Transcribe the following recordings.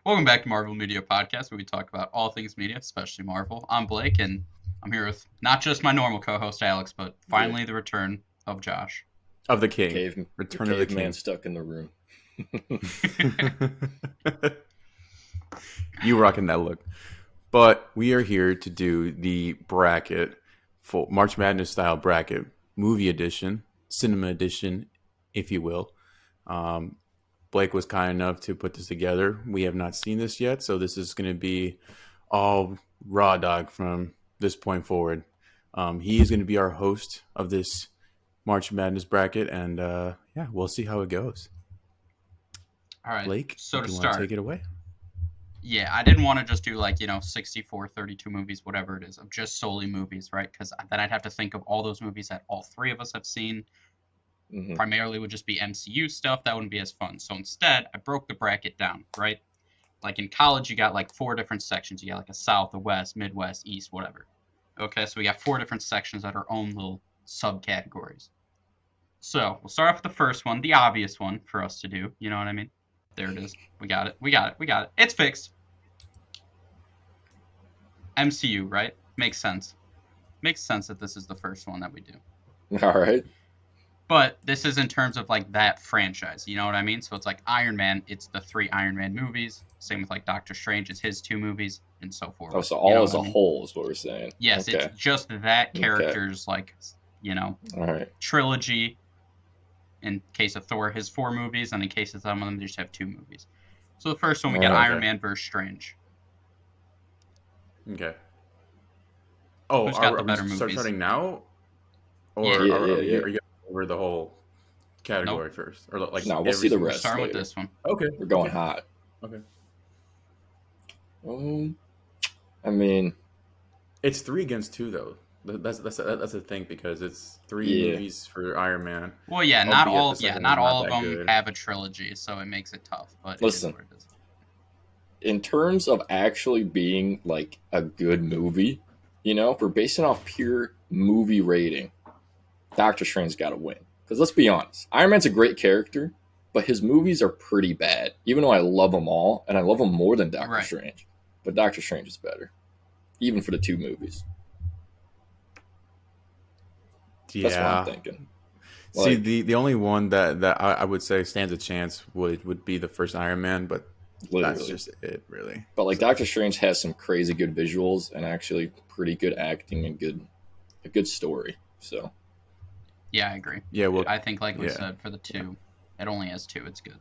Welcome back to Marvel Media Podcast, where we talk about all things media, especially Marvel. I'm Blake, and I'm here with not just my normal co-host Alex, but finally the return of Josh. Of the The King. cave, Return the of the caveman King. stuck in the room. You rocking that look. But we are here to do the bracket, for March Madness style bracket, movie edition, cinema edition, if you will. Blake was kind enough to put this together. We have not seen this yet, so this is going to be all raw dog from this point forward. He is going to be our host of this March Madness bracket, and yeah, we'll see how it goes. All right, Blake, so do to you want to start, take it away? yeah, I didn't want to just do 64, 32 movies, whatever it is, of just solely movies, right? Because then I'd have to think of all those movies that all three of us have seen. Mhm. Primarily would just be MCU stuff. That wouldn't be as fun. So instead, I broke the bracket down, right? Like in college, you got like 4 different sections. You got like a South, a West, Midwest, East, whatever. Okay, so we got 4 different sections that are own little subcategories. So we'll start off with the first one, the obvious one for us to do. You know what I mean? There it is. We got it. We got it. We got it. It's fixed. MCU, right? Makes sense. Makes sense that this is the first one that we do. All right. But this is in terms of like that franchise, you know what I mean? So it's like Iron Man, it's the 3 Iron Man movies. Same with like Doctor Strange, it's his 2 movies, and so forth. Oh, so You all know as what a I mean? whole is what we're saying. Yes, Okay. it's just that character's like, All right. trilogy. In case of Thor, his 4 movies, and in case of some of them, they just have 2 movies. So the first one, we got Okay. Iron Man vs. Strange. Okay. Oh, Who's got the are better we movies? starting now? Or Yeah. are Yeah. are you going over the whole category first? Or like No, we'll every see the single- rest. Start with later. this one. Okay. We're going okay. hot. Okay. I mean, It's 3 against 2 though. That's the thing because it's 3 Yeah. movies for Iron Man. Well, yeah, not Albeit all. the Yeah, second not one's not all of that them good. have a trilogy, so it makes it tough. But Listen. it is what it is. in terms of actually being like a good movie, if we're basing off pure movie rating, Doctor Strange's got to win. Because let's be honest, Iron Man's a great character, but his movies are pretty bad. Even though I love them all, and I love them more than Doctor Right. Strange, but Doctor Strange is better, even for the 2 movies. That's what I'm thinking. See, Like, the only one that I would say stands a chance would be the first Iron Man, but that's literally. just it, really. But like So- Doctor Strange has some crazy good visuals and actually pretty good acting and a good story. So Yeah, I agree. Yeah, well, I think, like we yeah. said, for the 2, it only has 2. It's good.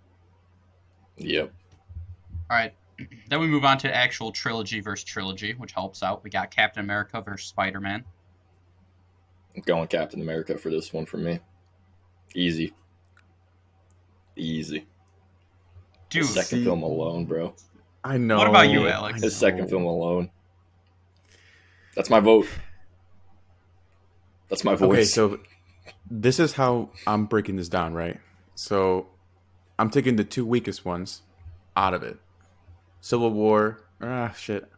yep. All right. Then we move on to actual trilogy versus trilogy, which helps out. We got Captain America versus Spider-Man. I'm going Captain America for this one for me. Easy. Dude, His second See- film alone, bro. I know. What about you, Alex? I His second know. film alone. That's my vote. That's my voice. Okay, so this is how I'm breaking this down, right? So I'm taking the 2 weakest ones out of it. Civil War. Shit.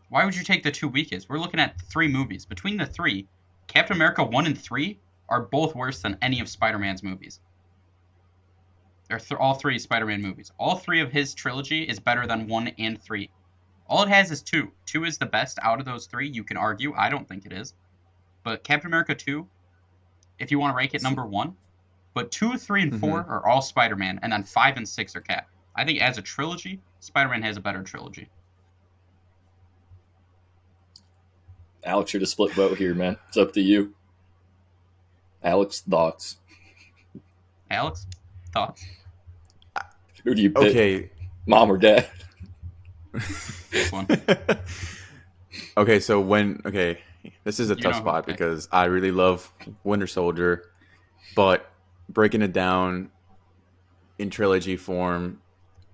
why would you take the 2 weakest? We're looking at 3 movies. Between the 3, Captain America 1 and 3 are both worse than any of Spider-Man's movies. They're all 3 Spider-Man movies. All 3 of his trilogy is better than 1 and 3. All it has is 2. 2 is the best out of those 3. You can argue. I don't think it is. But Captain America 2, if you want to rank it number 1, but 2, 3, and 4 are all Spider-Man, and then 5 and 6 are Cap. I think as a trilogy, Spider-Man has a better trilogy. Alex, you're the split vote here, man. It's up to you. Alex, thoughts? Alex, thoughts? Who do you pick? Okay. Mom or dad? This one. Okay, so this is a You tough know who spot to pick. because I really love Winter Soldier, but breaking it down in trilogy form,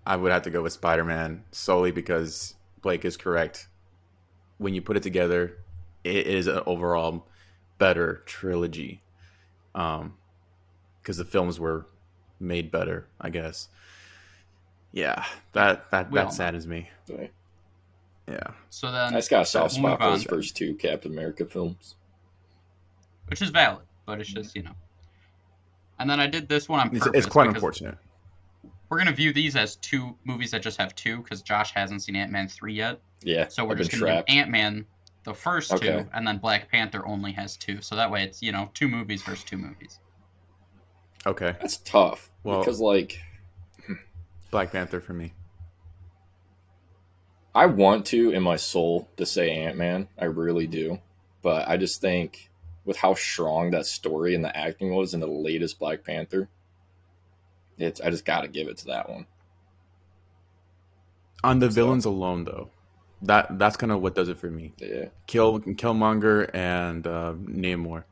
I would have to go with Spider-Man solely because Blake is correct. When you put it together, it is an overall better trilogy, because the films were made better, I guess. Yeah, that We all know. saddens me. Right. Yeah. So then, I just got a soft we'll spot move for those on. first 2 Captain America films. Which is valid, but it's just, And then I did this one on purpose. It's quite because- unfortunate. we're gonna view these as two movies that just have two because Josh hasn't seen Ant-Man 3 yet. Yeah, So we're I've been just gonna trapped. do Ant-Man the first Okay. two, and then Black Panther only has two. So that way it's two movies versus two movies. Okay, That's tough Well- because like Black Panther for me. I want to in my soul to say Ant-Man. I really do, but I just think with how strong that story and the acting was in the latest Black Panther, I just got to give it to that one. On the So- villains alone, though, that's kind of what does it for me. Yeah, Killmonger and Namor.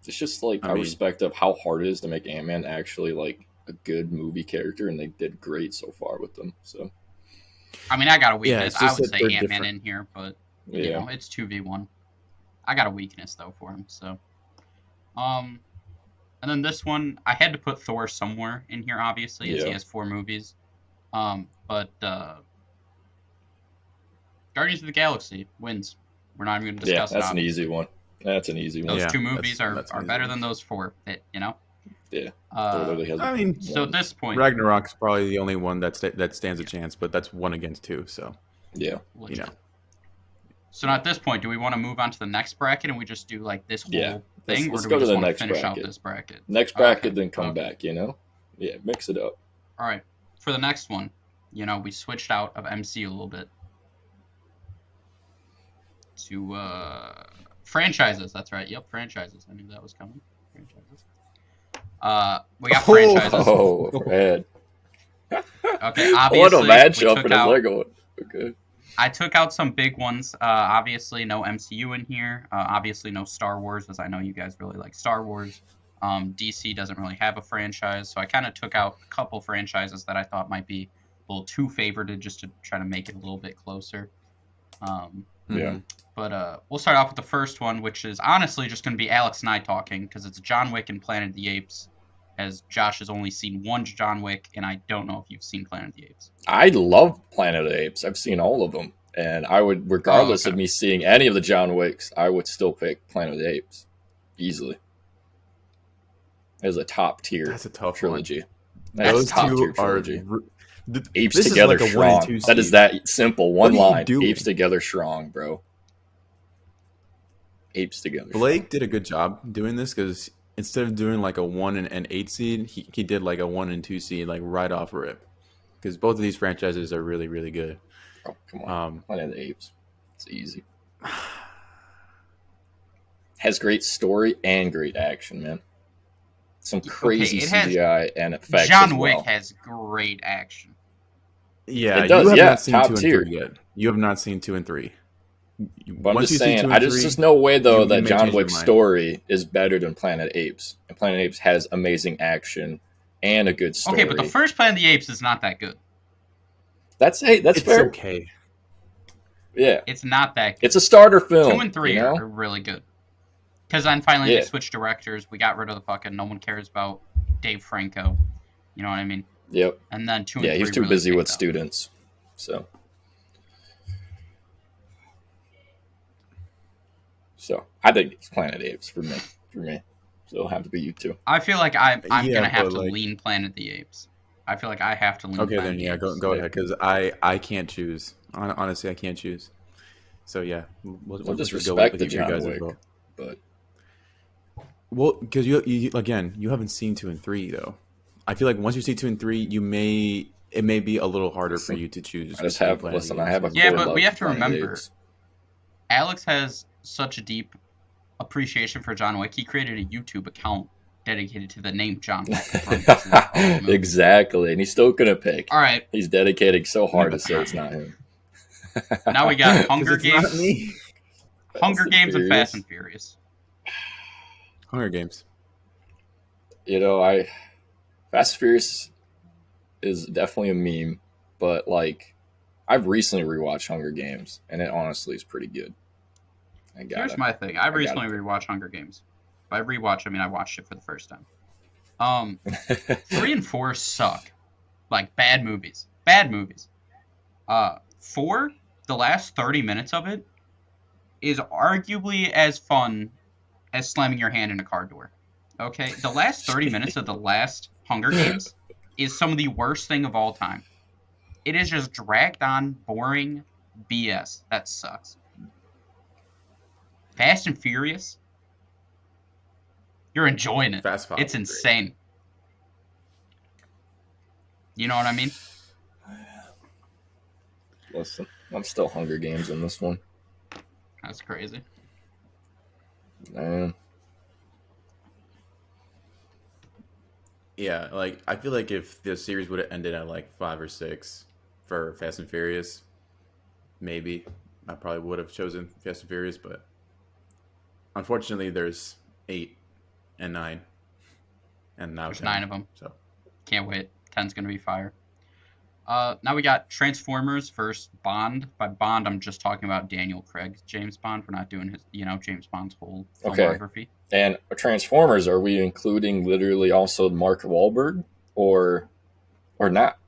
it's just like I I mean- respect of how hard it is to make Ant-Man actually like a good movie character, and they did great so far with them. So I mean, I got a Yeah, weakness. it's I just would that say they're Ant-Man different. in here, but yeah, it's 2v1. I got a weakness though for him. So, and then this one I had to put Thor somewhere in here, obviously, as he Yeah. has 4 movies. But Guardians of the Galaxy wins. We're not even going to yeah, discuss that's it. an easy one. That's an easy one. Those Yeah, two movies that's are an better easy than one. those 4. Yeah. Thor Uh, literally has I mean, so at this point, Ragnarok's probably the only one that stands a chance, but that's 1 against 2. So yeah, legit. you know. So now at this point, do we want to move on to the next bracket and we just do like this whole Yeah. thing, Let's or do go we to just the want to next finish out bracket. this bracket? next bracket, Okay, then come okay. back. Yeah, mix it up. All right. For the next one, we switched out of MCU a little bit to franchises. That's right. Yep, franchises. I knew that was coming. Franchises. We got franchises. Oh, Fred. Okay, What obviously a we matchup took for the out. Lego. Okay. I took out some big ones. Obviously, no MCU in here. Obviously, no Star Wars, as I know you guys really like Star Wars. DC doesn't really have a franchise, so I kind of took out a couple franchises that I thought might be a little too favorited, just to try to make it a little bit closer. Yeah. Mhm. But we'll start off with the first one, which is honestly just going to be Alex and I talking, because it's John Wick and Planet of the Apes, as Josh has only seen one John Wick, and I don't know if you've seen Planet of the Apes. I love Planet of the Apes. I've seen all of them. And I would, regardless okay. of me seeing any of the John Wicks, I would still pick Planet of the Apes. Easily. As a top tier That's a tough trilogy. one. That's Those a top two tier are trilogy. Apes Apes together like a 1 strong. and 2 That is seed. that simple. What One are you line. doing? Apes together strong, bro. Apes together. Blake did a good job doing this because instead of doing like a 1 and 8 seed, he did like a 1 and 2 seed like right off rip. Because both of these franchises are really, really good. Oh, come on. Um, Planet of the Apes. It's easy. Has great story and great action, man. Some crazy it has- CGI and effects. as John Wick well. has great action. yeah, It does, you have yeah, not seen top 2 and tier. 3 yet. You have not seen 2 and 3. But I'm Once just you see saying, 2 and I just 3, there's no way though you that may John change your Wick's mind. story is better than Planet Apes. And Planet Apes has amazing action and a good story. Okay, but the first Planet of the Apes is not that good. that's it's fair. okay. Yeah, It's not that good. it's a starter film. 2 and 3 you know? are really good. Because then finally Yeah. they switched directors. We got rid of the fucking no one cares about Dave Franco. You know what I mean? Yep. And then 2 and Yeah, 3 he was too really busy with picked up. students. So I think it's Planet Apes for me. So it'll have to be you two. I feel like I'm Yeah, gonna have but, to like- lean Planet of the Apes. I feel like I have to lean. Okay, Planet then of the yeah, Apes. go ahead because I can't choose. Honestly, I can't choose. So yeah, we'll just go respect the with your John guys' Wick. vote. But Well, because you again, you haven't seen 2 and 3 though. I feel like once you see 2 and 3, it may be a little harder for you to choose. I just between have Planet of the listen. I have a Apes. Yeah, core but love we have for to Planet of the remember- Apes. Alex has such a deep appreciation for John Wick. He created a YouTube account dedicated to the name John Wick. from his love of the movie. Exactly, and he's still gonna pick. All right, He's dedicating so hard to say it's not him. now we got 'Cause Hunger it's not Games, me. Hunger and Games, and Furious. Fast and Furious. Hunger Games. You know, Fast and Furious is definitely a meme, but like I've recently rewatched Hunger Games, and it honestly is pretty good. Here's my thing. I got recently it. rewatched Hunger Games. By rewatch, I mean I watched it for the first time. 3 and 4 suck. Like, bad movies. Bad movies. 4, the last 30 minutes of it, is arguably as fun as slamming your hand in a car door. Okay? The last 30 minutes of the last Hunger Games is some of the worst thing of all time. It is just dragged on, boring BS. That sucks. Fast and Furious, you're enjoying it. Fast Five It's was insane. You know what I mean? Listen, I'm still Hunger Games in this one. That's crazy. Man. Yeah, like I feel like if the series would have ended at like 5 or 6 for Fast and Furious, maybe I probably would have chosen Fast and Furious, but unfortunately there's 8 and 9 and now There's 10. 9 of them. So Can't wait. 10's gonna be fire. Now we got Transformers versus Bond. By Bond, I'm just talking about Daniel Craig's James Bond. We're not doing his, James Bond's whole filmography. And Transformers, are we including literally also Mark Wahlberg or not?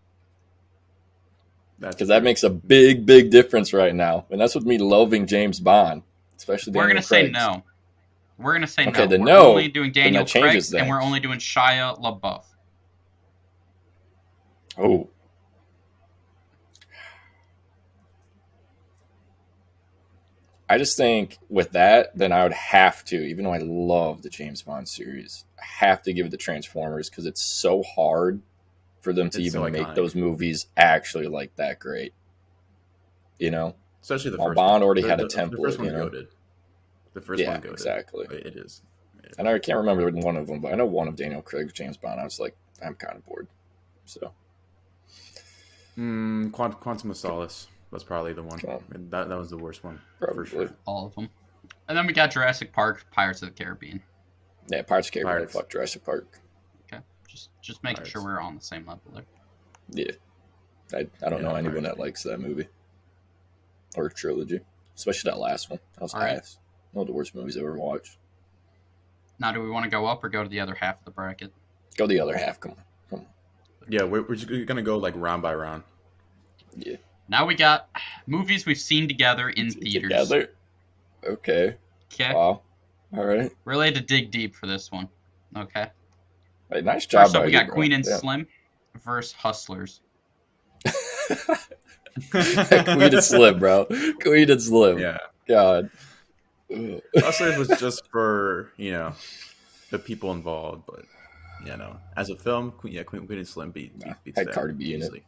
Because that makes a big difference right now, and that's with me loving James Bond, especially. We're Daniel gonna say Craig's. no. We're gonna say Okay, no. then We're no, only doing then Daniel that changes Craig, and we're things. only doing Shia LaBeouf. Oh. I just think with that, then I would have to, even though I love the James Bond series, I have to give it to Transformers because it's so hard for them to It's even so make iconic. those movies actually like that great. You know? especially the Well, first Bond one. already The- had a the first template, one's you know? goated. The first Yeah, one goated. exactly. It is. And I can't remember one of them, but I know one of Daniel Craig's James Bond. I was like, I'm kind of bored. So, Quantum of Solace was probably the one. Oh. And that was the worst one probably. for sure. All of them. And then we got Jurassic Park, Pirates of the Caribbean. Yeah, Pirates of the Caribbean. Pirates. Fuck Jurassic Park. Okay, just making Pirates. sure we're on the same level there. Yeah. I don't know Yeah, anyone Pirates. that likes that movie or trilogy, especially that last one. That was All right. ass. One of the worst movies I've ever watched. Now, do we want to go up or go to the other half of the bracket? Go the other half. Come on. Yeah, we're just gonna go like round by round. Yeah. Now we got movies we've seen together in theaters. Together. Okay. Okay, Wow. All right. we're ready to dig deep for this one. Okay. Hey, nice job. First up, by we you, got bro. Queen and Yeah. Slim versus Hustlers. Queen and Slim, bro. Queen and Slim. Yeah, God. Ugh. Hustlers was just for the people involved, but as a film, Queen and Slim beats Had that Cardi B in it. easily.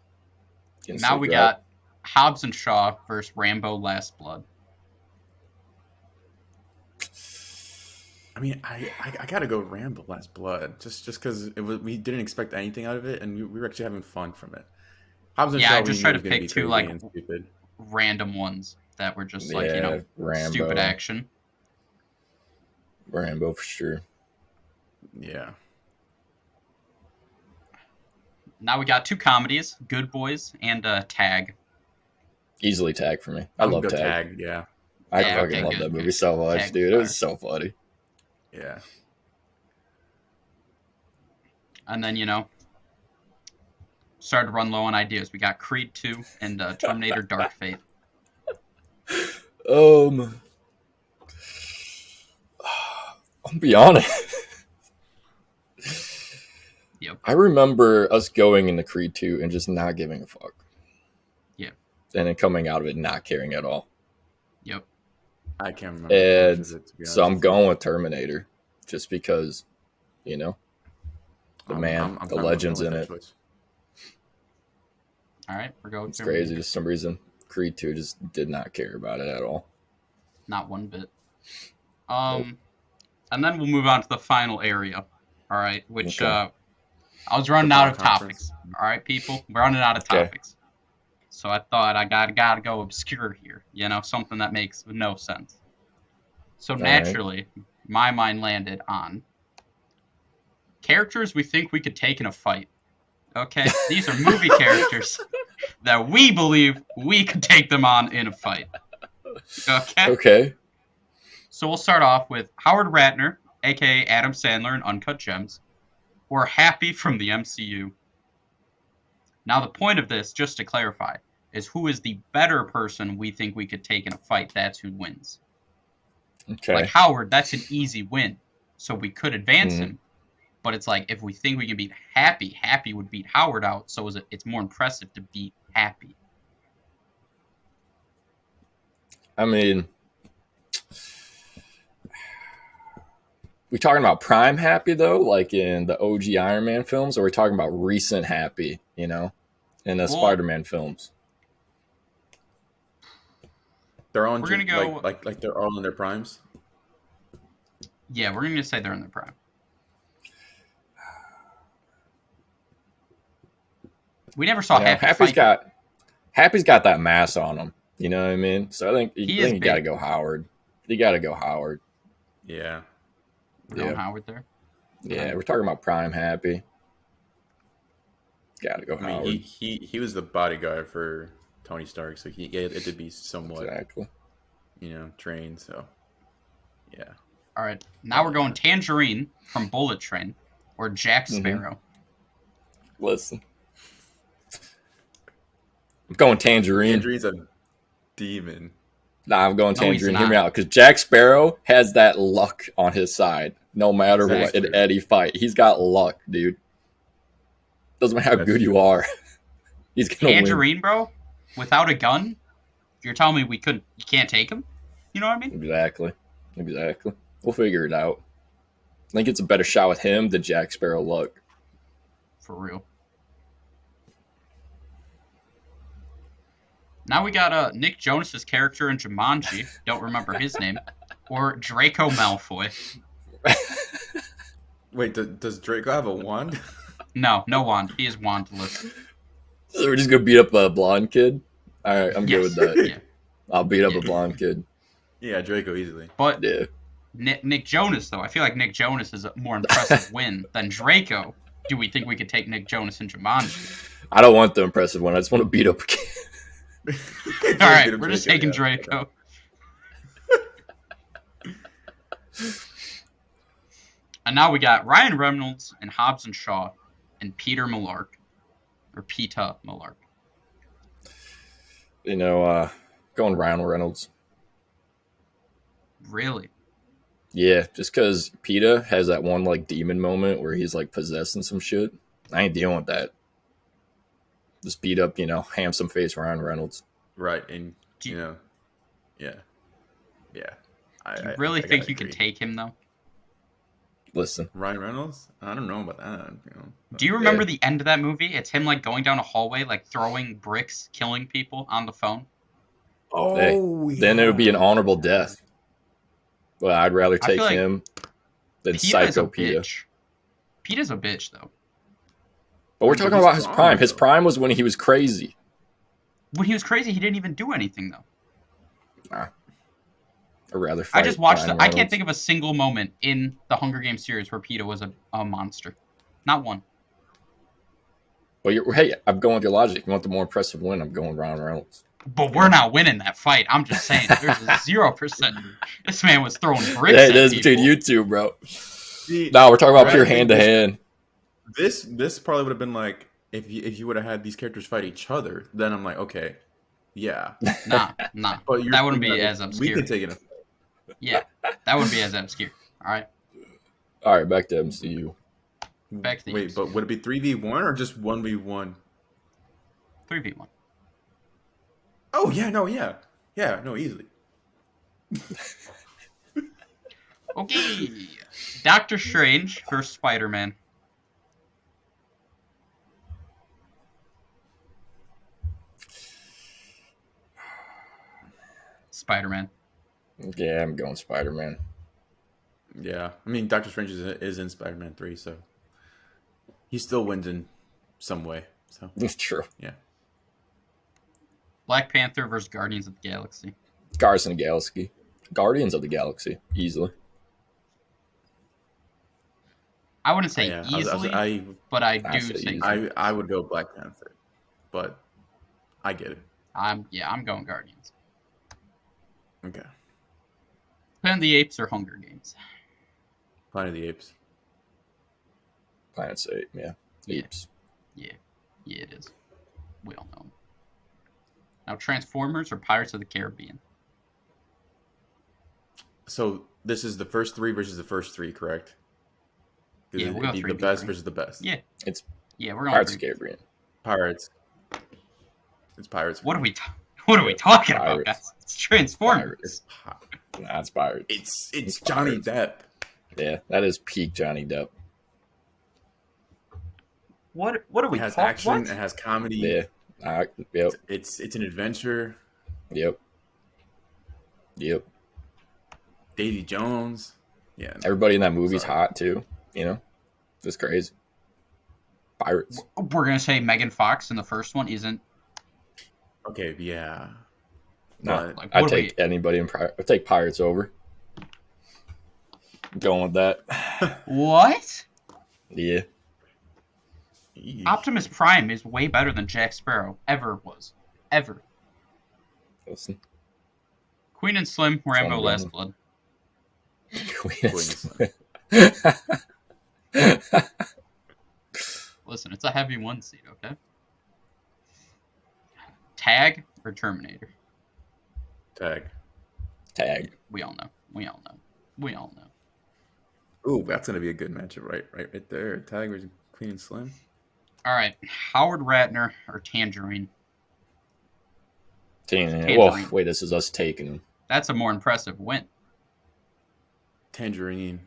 Getting Now so we dry. got Hobbs and Shaw versus Rambo: Last Blood. I mean, I gotta go Rambo Last Blood just because we didn't expect anything out of it, and we were actually having fun from it. Hobbs and Yeah, Shaw, I we just knew tried was to gonna pick be two, crazy like, and stupid. Random ones that were just like, Rambo. stupid action. Rambo for sure. Yeah, Now we got two comedies, Good Boys and Tag. Easily Tag for me. I love go Tag. Yeah, I Yeah, fucking okay, love good, that movie good. so much, Tag dude. It fire. was so funny. yeah. And then, started to run low on ideas. We got Creed 2 and Terminator Dark Fate. I'll be honest. Yep. I remember us going into Creed 2 and just not giving a fuck. Yeah. And then coming out of it not caring at all. Yep. I can't remember. And much of it, to be so I'm honest. going with Terminator just because, the I'm man, fine the with legends in that it. choice. All right, we're going. It's Terminator. crazy. Just some reason Creed 2 just did not care about it at all. Not one bit. And then we'll move on to the final area. All right, which Okay. I was running The out of conference. topics. All right, people, we're running out of Okay. topics. So I thought I gotta go obscure here. Something that makes no sense. So right. naturally, my mind landed on characters we think we could take in a fight. Okay, these are movie characters that we believe we could take them on in a fight. Okay. Okay. So we'll start off with Howard Ratner, aka Adam Sandler in Uncut Gems, or Happy from the MCU. Now the point of this, just to clarify, is who is the better person we think we could take in a fight. That's who wins. Okay. Like Howard, that's an easy win. So we could advance Mhm. him. But it's like if we think we can beat Happy, Happy would beat Howard out. So it's more impressive to beat Happy. I mean, we talking about prime Happy though, like in the OG Iron Man films, or we talking about recent Happy, in the Spider-Man films? They're on. We're gonna go. Like they're all in their primes. Yeah, we're gonna say they're in their prime. We never saw Happy. Happy's got that mass on him. You know what I mean? So I think you got to go Howard. You got to go Howard. Yeah. We're going Howard there. Yeah, we're talking about prime Happy. Got to go Howard. He was the bodyguard for Tony Stark, so it did be somewhat exactly, trained. So yeah. All right, now we're going Tangerine from Bullet Train or Jack Sparrow. Listen, I'm going Tangerine. Tangerine's a demon. Nah, I'm going Tangerine. Hear me out, because Jack Sparrow has that luck on his side. No matter what, in any fight, he's got luck, dude. Doesn't matter how good you are. He's gonna Tangerine, win. bro, without a gun. You're telling me you can't take him? You know what I mean? Exactly. We'll figure it out. I think it's a better shot with him than Jack Sparrow luck. For real. Now we got Nick Jonas's character in Jumanji. Don't remember his name. Or Draco Malfoy. Wait, does Draco have a wand? No wand. He is wandless. So we're just gonna beat up a blonde kid? Alright, I'm good with that. Yeah. I'll beat up a blonde kid. Yeah, Draco easily. But yeah. Nick Jonas, though, I feel like Nick Jonas is a more impressive win than Draco. Do we think we could take Nick Jonas in Jumanji? I don't want the impressive one. I just want to beat up a kid. All right, we're just taking Draco. And now we got Ryan Reynolds and Hobbs and Shaw and Peter Millark. Or Peter Millark. Going Ryan Reynolds. Really? Yeah, just because PETA has that one demon moment where he's possessing some shit. I ain't dealing with that. Just beat up, handsome face Ryan Reynolds. Right, and yeah. Do you really think you could take him though? Listen, Ryan Reynolds? I don't know about that. Do you remember the end of that movie? It's him going down a hallway, throwing bricks, killing people on the phone. Oh, then it would be an honorable death. Well, I'd rather take him than Psycho PETA. PETA's a bitch, though. But we're talking about his prime. His prime was when he was crazy. When he was crazy, he didn't even do anything, though. I'd rather fight. I just watched I can't think of a single moment in the Hunger Games series where PETA was a monster. Not one. Well, hey, I'm going with your logic. You want the more impressive win, I'm going Ryan Reynolds. But we're not winning that fight. I'm just saying. There's a 0%. This man was throwing bricks Hey, at that's people. between you two, bro. No, we're talking about pure hand-to-hand. This probably would have been if you would have had these characters fight each other, then I'm like, okay, yeah. Nah. But that wouldn't be as obscure. We could take it. Yeah, that wouldn't be as obscure. All right. All right, back to MCU. Back to the Wait, but would it be 3v1 or just 1v1? 3v1. Oh, yeah, no, easily. Okay. Doctor Strange versus Spider-Man. Spider-Man. Yeah, I'm going Spider-Man. Yeah, I mean, Doctor Strange is in Spider-Man 3, so he still wins in some way. So It's true. Yeah. Black Panther versus Guardians of the Galaxy. Guardians of the Galaxy. Guardians of the Galaxy, easily. I wouldn't say Yeah, easily, but I do say easily. I would go Black Panther, but I get it. I'm going Guardians. Okay. Planet of the Apes or Hunger Games? Planet of the Apes. Planet's 8, yeah. Apes. Yeah, it is. We all know. Now, Transformers or Pirates of the Caribbean? So this is the first three versus the first three, correct? Yeah, we'll go It'd be the 3v3. best versus the best. Yeah. It's Yeah, we're going Pirates of 3v3. the Caribbean. Pirates. It's Pirates. What are we talking about, Pirates. guys? It's Transformers. Pirates. Pi- Nah, it's Pirates. It's Johnny Pirates. Depp. Yeah, that is peak Johnny Depp. What are It we has talking action. about? It has comedy. Yeah. Yep. It's an adventure. Yep. Davy Jones. Yeah. Everybody in that movie's Sorry. hot too. You know, it's crazy. Pirates. We're going to say Megan Fox in the first one isn't. Okay. Yeah. No, But Like, I'd what are take anybody in I'd take Pirates over. Going with that. What? Yeah. Eesh. Optimus Prime is way better than Jack Sparrow ever was. Ever. Listen. Queen and Slim, Rambo Sounds Last good. Blood. Listen, it's a heavy one seat, okay? Tag or Terminator? Tag. Tag. We all know. Ooh, that's gonna be a good matchup, right there. Tag versus Queen and Slim. All right, Howard Ratner or Tangerine? Whoa, wait, this is us taking him. That's a more impressive win. Tangerine.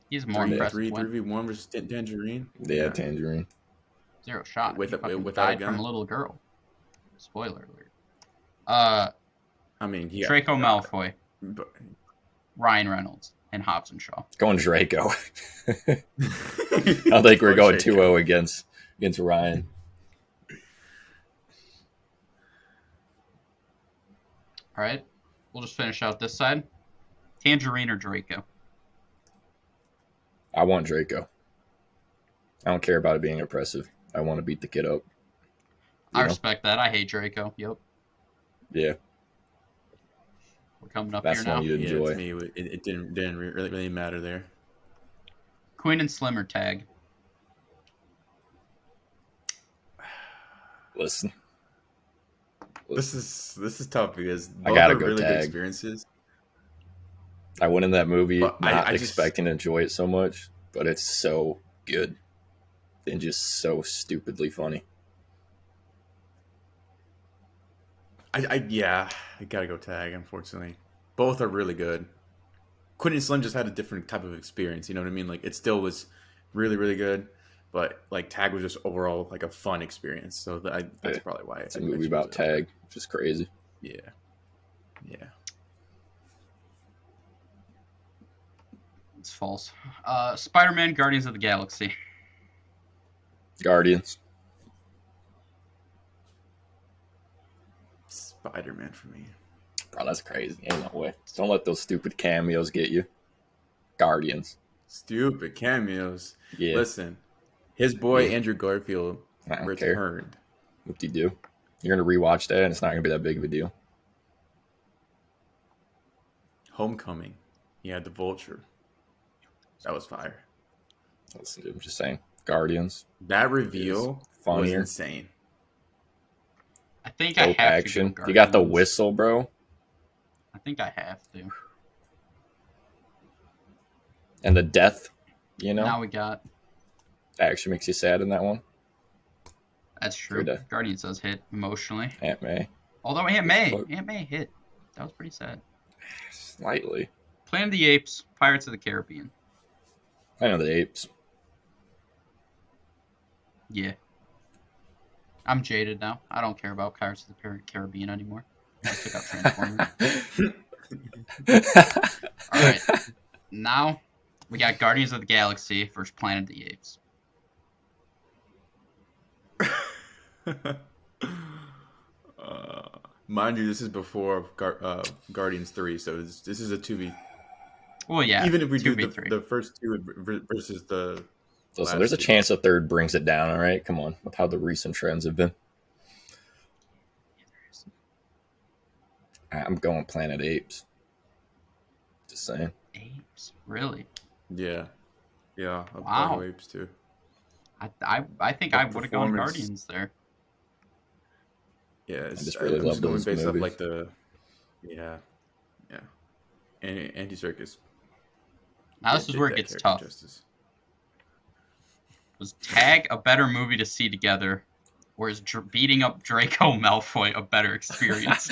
He's a more impressive win. 3v1 versus Tangerine. Yeah, Tangerine. Zero shot. With He a- fucking without a died from gun? a little girl. Spoiler alert. I mean, yeah. Draco Malfoy, But, Ryan Reynolds, and Hobbs and Shaw. Going Draco. I think we're going 2-0 against Ryan. All right, we'll just finish out this side. Tangerine or Draco? I want Draco. I don't care about it being impressive. I want to beat the kid up. I You know? respect that. I hate Draco. Yep. Yeah, We're coming up that's here now. one you yeah, enjoy. to me, it didn't really matter there. Queen and Slim or Tag? Listen, This is tough because I both gotta are go really good Tag. experiences. I went in that movie But not I just- expecting to enjoy it so much, but it's so good and just so stupidly funny. I gotta go Tag. Unfortunately, both are really good. Quinn and Slim just had a different type of experience. You know what I mean? Like it still was really really good, but like Tag was just overall like a fun experience. So that's Yeah. probably why It's a I movie choose about it. Tag, which is crazy. Yeah. It's false. Spider-Man, Guardians of the Galaxy. Guardians. Spider-Man for me. Bro, that's crazy. Ain't no way. Don't let those stupid cameos get you. Guardians. Stupid cameos. Yeah. Listen, his boy Yeah. Andrew Garfield I don't care. returned. What do you do? You're gonna rewatch that, and it's not gonna be that big of a deal. Homecoming. He had the Vulture. That was fire. Listen, dude, I'm just saying. Guardians. That reveal was Funnier. insane. I think I Dope have action. to go You got the Guardians. whistle, bro. I think I have to. And the death. You know, Now we got. that actually makes you sad in that one. That's true. Good. Guardians does hit emotionally. Aunt May. Although Aunt May hit. That was pretty sad. Slightly. Planet of the Apes, Pirates of the Caribbean. I know the apes. Yeah. I'm jaded now. I don't care about Pirates of the Caribbean anymore. I took out Transformers. All right. Now we got Guardians of the Galaxy versus Planet of the Apes. Mind you, this is before Guardians 3, so this is a 2v. Well, yeah. Even if we do 2v3. the first two versus the Listen, last there's a two. chance a third brings it down, all right? Come on, with how the recent trends have been. I'm going Planet Apes. Just saying. Apes, really? Yeah, I'll Wow. go Apes too. I think The I would have gone performance- Guardians there. Yeah, just really I'm love going those based off movies. like the and Andy Serkis. Now this is did where it that gets character tough. justice. Was Tag a better movie to see together, or is beating up Draco Malfoy a better experience?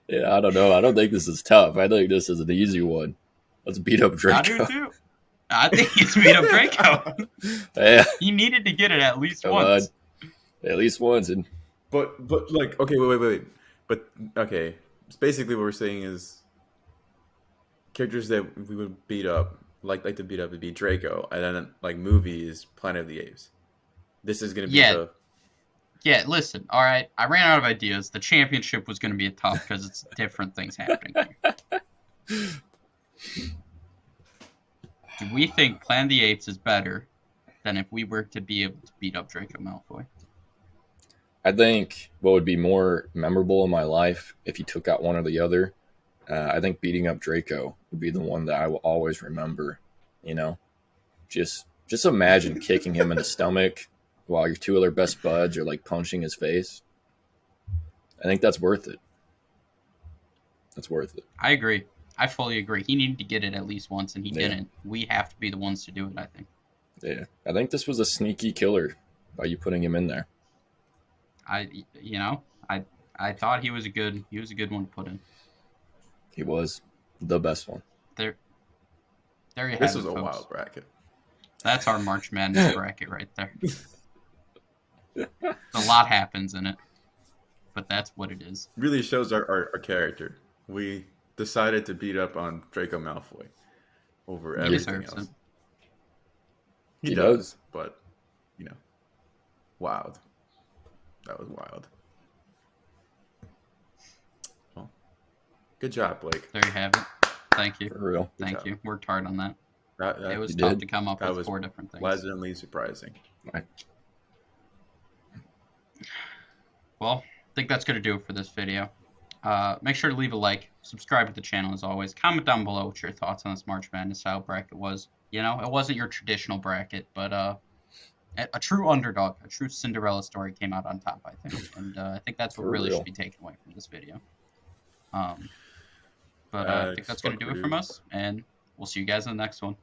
Yeah, I don't know. I don't think this is tough. I think this is an easy one. Let's beat up Draco. I do too. I think it's beat up Draco. Yeah, He needed to get it at least come once. on. At least once. And But like, okay, wait. But okay, basically what we're saying is characters that we would beat up, like to beat up, would be Draco, and then like movie is Planet of the Apes. This is gonna be Yeah. Yeah, listen, all right. I ran out of ideas. The championship was going to be tough because it's different things happening here. Do we think Planet of the Apes is better than if we were to be able to beat up Draco Malfoy? I think what would be more memorable in my life if you took out one or the other, I think beating up Draco would be the one that I will always remember. You know, just imagine kicking him in the stomach while your two other best buds are like punching his face. I think that's worth it. That's worth it. I agree. I fully agree. He needed to get it at least once, and he Yeah. didn't. We have to be the ones to do it, I think. Yeah, I think this was a sneaky killer by you putting him in there. I thought he was a good one to put in. He was the best one. There you have This it, was a folks. wild bracket. That's our March Madness bracket right there. A lot happens in it, but that's what it is. Really shows our character. We decided to beat up on Draco Malfoy over He everything deserves else. it. He does. But wild. That was wild. Well, good job, Blake. There you have it. Thank you. For real. Good Thank job. you. Worked hard on that. It was you tough did. to come up That with was 4 different things. pleasantly surprising. Well, I think that's going to do it for this video. Make sure to leave a like, subscribe to the channel as always. Comment down below what your thoughts on this March Madness style bracket was. You know, it wasn't your traditional bracket, but a true underdog, a true Cinderella story came out on top, I think. And I think that's what For really real. should be taken away from this video. But I think that's going to do it from us, and we'll see you guys in the next one.